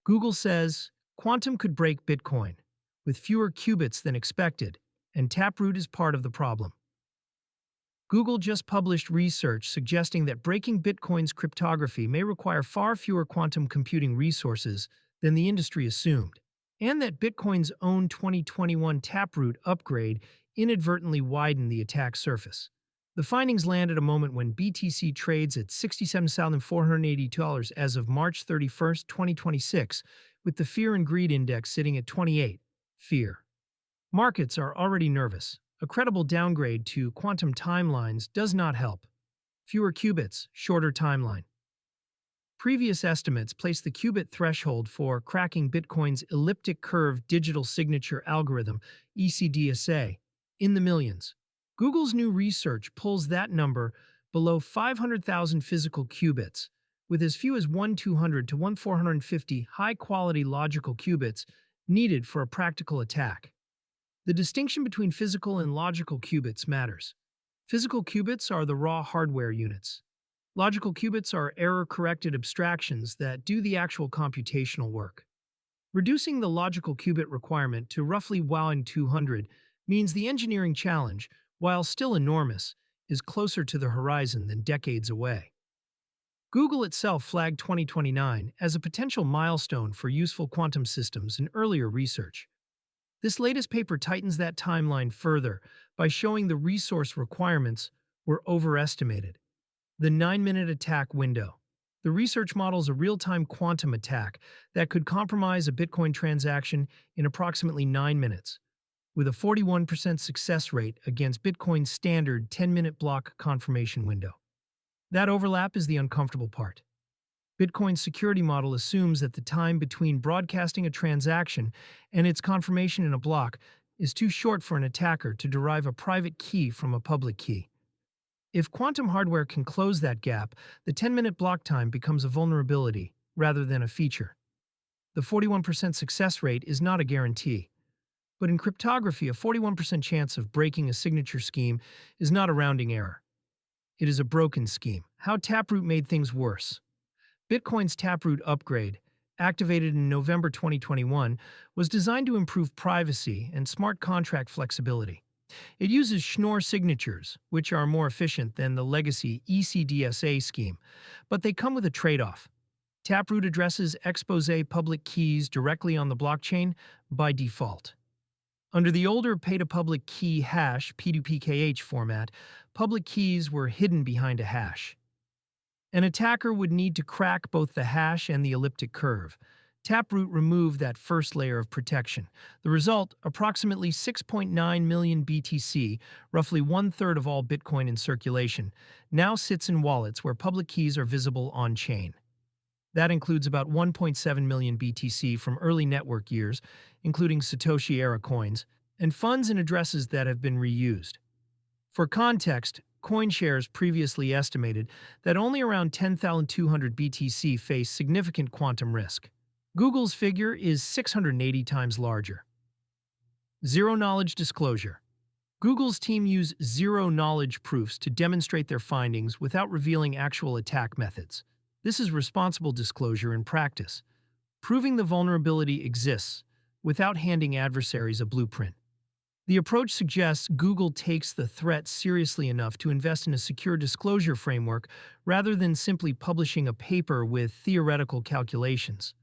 Google says quantum could break Bitcoin, with fewer qubits than expected, and Taproot is part of the problem. Google just published research suggesting that breaking Bitcoin's cryptography may require far fewer quantum computing resources than the industry assumed, and that Bitcoin's own 2021 Taproot upgrade inadvertently widened the attack surface. The findings land at a moment when BTC trades at $67,480 as of March 31, 2026, with the Fear and Greed Index sitting at 28. Fear. Markets are already nervous. A credible downgrade to quantum timelines does not help. Fewer qubits, shorter timeline. Previous estimates placed the qubit threshold for cracking Bitcoin's elliptic curve digital signature algorithm, ECDSA, in the millions. Google's new research pulls that number below 500,000 physical qubits, with as few as 1,200 to 1,450 high-quality logical qubits needed for a practical attack. The distinction between physical and logical qubits matters. Physical qubits are the raw hardware units. Logical qubits are error-corrected abstractions that do the actual computational work. Reducing the logical qubit requirement to roughly 1,200 means the engineering challenge, while still enormous, is closer to the horizon than decades away. Google itself flagged 2029 as a potential milestone for useful quantum systems in earlier research. This latest paper tightens that timeline further by showing the resource requirements were overestimated. The 9-minute attack window. The research models a real-time quantum attack that could compromise a Bitcoin transaction in approximately 9 minutes, with a 41% success rate against Bitcoin's standard 10-minute block confirmation window. That overlap is the uncomfortable part. Bitcoin's security model assumes that the time between broadcasting a transaction and its confirmation in a block is too short for an attacker to derive a private key from a public key. If quantum hardware can close that gap, the 10-minute block time becomes a vulnerability rather than a feature. The 41% success rate is not a guarantee. But in cryptography, a 41% chance of breaking a signature scheme is not a rounding error. It is a broken scheme. How Taproot made things worse. Bitcoin's Taproot upgrade, activated in November 2021, was designed to improve privacy and smart contract flexibility. It uses Schnorr signatures, which are more efficient than the legacy ECDSA scheme, but they come with a trade-off. Taproot addresses expose public keys directly on the blockchain by default. Under the older pay-to-public key hash P2PKH format, public keys were hidden behind a hash. An attacker would need to crack both the hash and the elliptic curve. Taproot removed that first layer of protection. The result, approximately 6.9 million BTC, roughly one-third of all Bitcoin in circulation, now sits in wallets where public keys are visible on-chain. That includes about 1.7 million BTC from early network years, including Satoshi-era coins, and funds and addresses that have been reused. For context, CoinShares previously estimated that only around 10,200 BTC face significant quantum risk. Google's figure is 680 times larger. Zero-knowledge disclosure. Google's team used zero-knowledge proofs to demonstrate their findings without revealing actual attack methods. This is responsible disclosure in practice, proving the vulnerability exists without handing adversaries a blueprint. The approach suggests Google takes the threat seriously enough to invest in a secure disclosure framework rather than simply publishing a paper with theoretical calculations.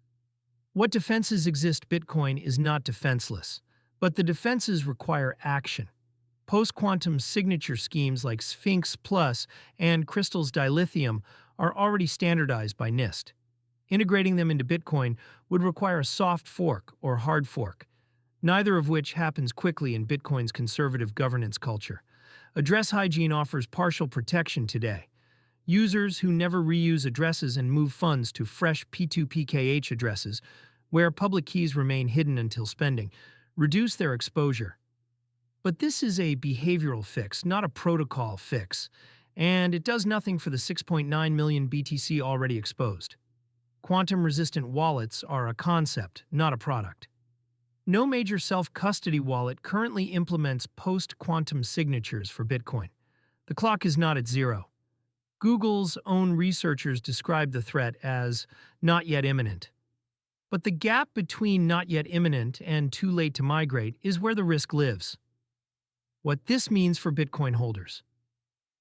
What defenses exist? Bitcoin is not defenseless, but the defenses require action. Post-quantum signature schemes like Sphinx Plus and Crystal's dilithium are already standardized by NIST. Integrating them into Bitcoin would require a soft fork or hard fork, neither of which happens quickly in Bitcoin's conservative governance culture. Address hygiene offers partial protection today. Users who never reuse addresses and move funds to fresh P2PKH addresses, where public keys remain hidden until spending, reduce their exposure. But this is a behavioral fix, not a protocol fix, and it does nothing for the 6.9 million BTC already exposed. Quantum-resistant wallets are a concept, not a product. No major self-custody wallet currently implements post-quantum signatures for Bitcoin. The clock is not at zero. Google's own researchers describe the threat as not yet imminent. But the gap between not yet imminent and too late to migrate is where the risk lives. What this means for Bitcoin holders.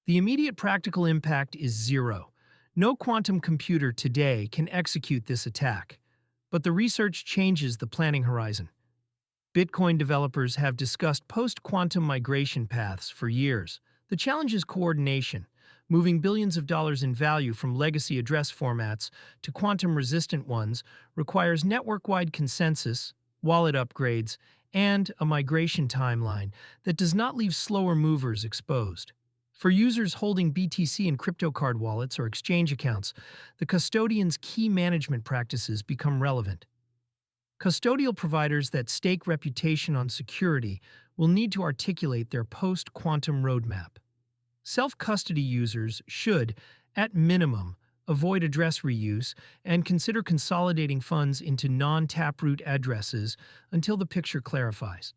The immediate practical impact is zero. No quantum computer today can execute this attack, but the research changes the planning horizon. Bitcoin developers have discussed post-quantum migration paths for years. The challenge is coordination, moving billions of dollars in value from legacy address formats to quantum-resistant ones requires network-wide consensus, wallet upgrades, and a migration timeline that does not leave slower movers exposed. For users holding BTC in cryptocard wallets or exchange accounts, the custodian's key management practices become relevant. Custodial providers that stake reputation on security will need to articulate their post-quantum roadmap. Self-custody users should, at minimum, avoid address reuse and consider consolidating funds into non-Taproot addresses until the picture clarifies.